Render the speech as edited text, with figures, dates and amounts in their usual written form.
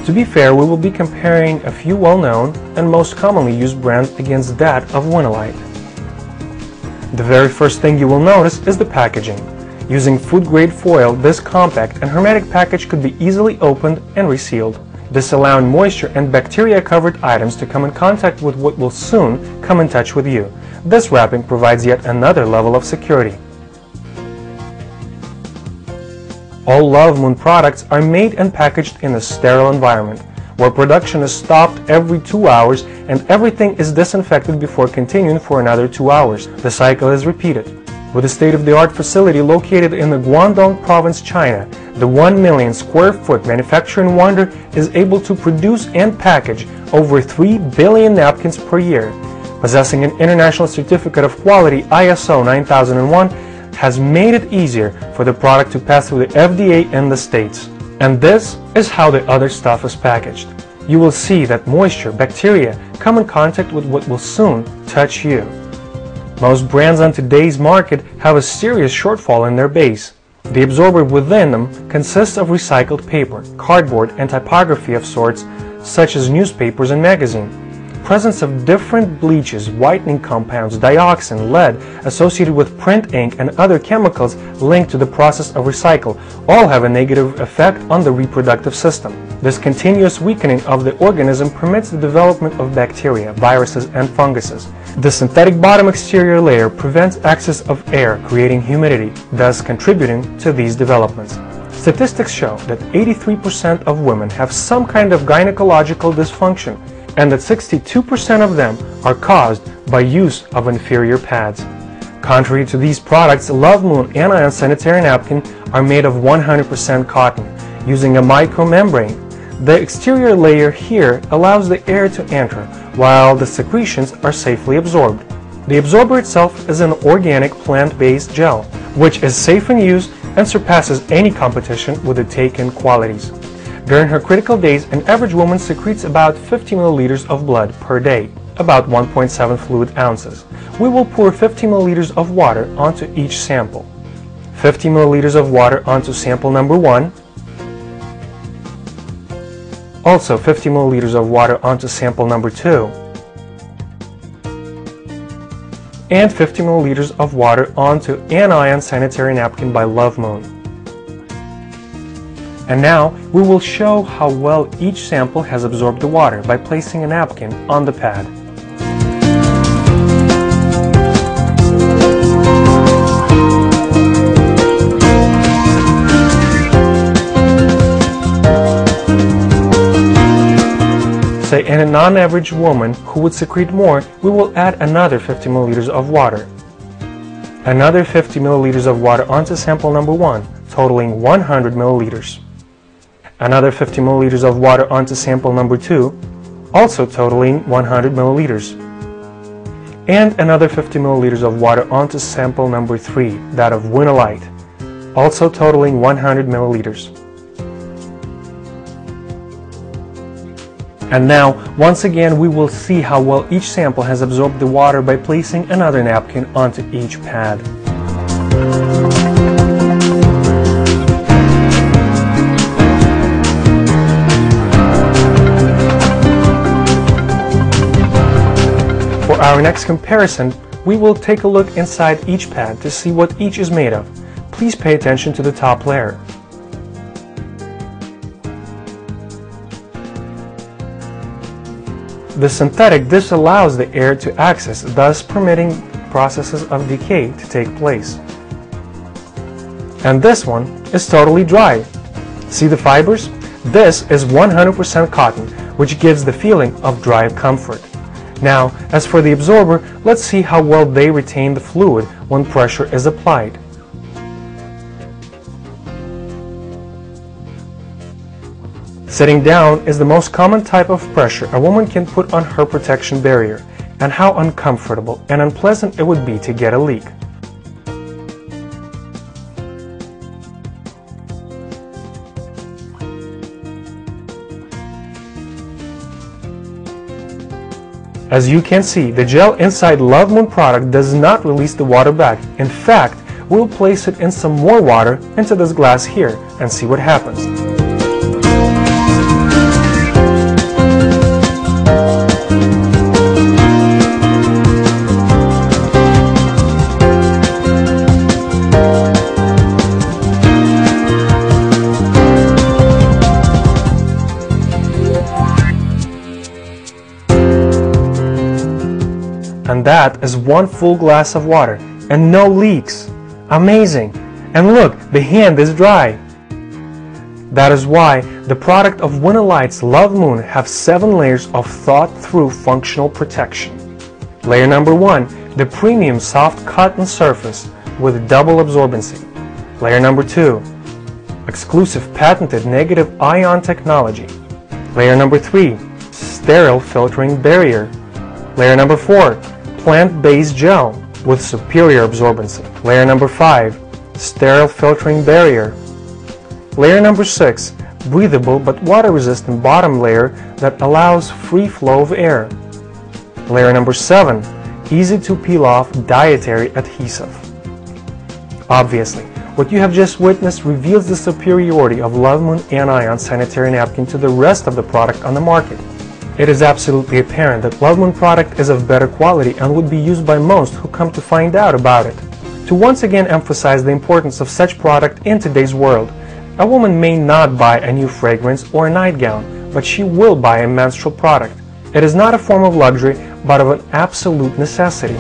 To be fair, we will be comparing a few well-known and most commonly used brands against that of Winalite. The very first thing you will notice is the packaging. Using food-grade foil, this compact and hermetic package could be easily opened and resealed. This allowing moisture and bacteria-covered items to come in contact with what will soon come in touch with you. This wrapping provides yet another level of security. All Lovemoon products are made and packaged in a sterile environment, where production is stopped every 2 hours and everything is disinfected before continuing for another 2 hours. The cycle is repeated. With a state-of-the-art facility located in the Guangdong province, China, the 1 million square foot manufacturing wonder is able to produce and package over 3 billion napkins per year. Possessing an international certificate of quality ISO 9001 has made it easier for the product to pass through the FDA in the States. And this is how the other stuff is packaged. You will see that moisture, bacteria come in contact with what will soon touch you. Most brands on today's market have a serious shortfall in their base. The absorber within them consists of recycled paper, cardboard, and typography of sorts, such as newspapers and magazines. Presence of different bleaches, whitening compounds, dioxin, lead associated with print ink and other chemicals linked to the process of recycle all have a negative effect on the reproductive system. This continuous weakening of the organism permits the development of bacteria, viruses, and funguses. The synthetic bottom exterior layer prevents access of air, creating humidity, thus contributing to these developments. Statistics show that 83% of women have some kind of gynecological dysfunction, and that 62% of them are caused by use of inferior pads. Contrary to these products, Lovemoon Anion sanitary napkin are made of 100% cotton, using a micromembrane. The exterior layer here allows the air to enter, while the secretions are safely absorbed. The absorber itself is an organic plant-based gel, which is safe in use and surpasses any competition with the take-in qualities. During her critical days, an average woman secretes about 50 milliliters of blood per day, about 1.7 fluid ounces. We will pour 50 milliliters of water onto each sample. 50 milliliters of water onto sample number 1. Also 50 milliliters of water onto sample number 2. And 50 milliliters of water onto Anion sanitary napkin by Lovemoon. And now we will show how well each sample has absorbed the water by placing a napkin on the pad. Say in a non-average woman who would secrete more, we will add another 50 milliliters of water. Another 50 milliliters of water onto sample number 1, totaling 100 milliliters. Another 50 milliliters of water onto sample number 2, also totaling 100 milliliters. And another 50 milliliters of water onto sample number 3, that of Winalite, also totaling 100 milliliters. And now, once again, we will see how well each sample has absorbed the water by placing another napkin onto each pad. For our next comparison, we will take a look inside each pad to see what each is made of. Please pay attention to the top layer. The synthetic disallows the air to access, thus permitting processes of decay to take place. And this one is totally dry. See the fibers? This is 100% cotton, which gives the feeling of dry comfort. Now, as for the absorber, let's see how well they retain the fluid when pressure is applied. Sitting down is the most common type of pressure a woman can put on her protection barrier, and how uncomfortable and unpleasant it would be to get a leak. As you can see, the gel inside Lovemoon product does not release the water back. In fact, we'll place it in some more water into this glass here and see what happens. and that is 1 full glass of water and no leaks. Amazing! And look, the hand is dry. That is why the product of Winalite's Lovemoon have 7 layers of thought-through functional protection. Layer number 1, the premium soft cotton surface with double absorbency. Layer number 2, exclusive patented negative ion technology. Layer number 3, sterile filtering barrier. Layer number 4, plant-based gel with superior absorbency. Layer number 5, sterile filtering barrier. Layer number 6, breathable but water-resistant bottom layer that allows free flow of air. Layer number 7, easy to peel off dietary adhesive. Obviously, what you have just witnessed reveals the superiority of Lovemoon Anion sanitary napkin to the rest of the product on the market. It is absolutely apparent that Lovemoon product is of better quality and would be used by most who come to find out about it. To once again emphasize the importance of such product in today's world, a woman may not buy a new fragrance or a nightgown, but she will buy a menstrual product. It is not a form of luxury, but of an absolute necessity.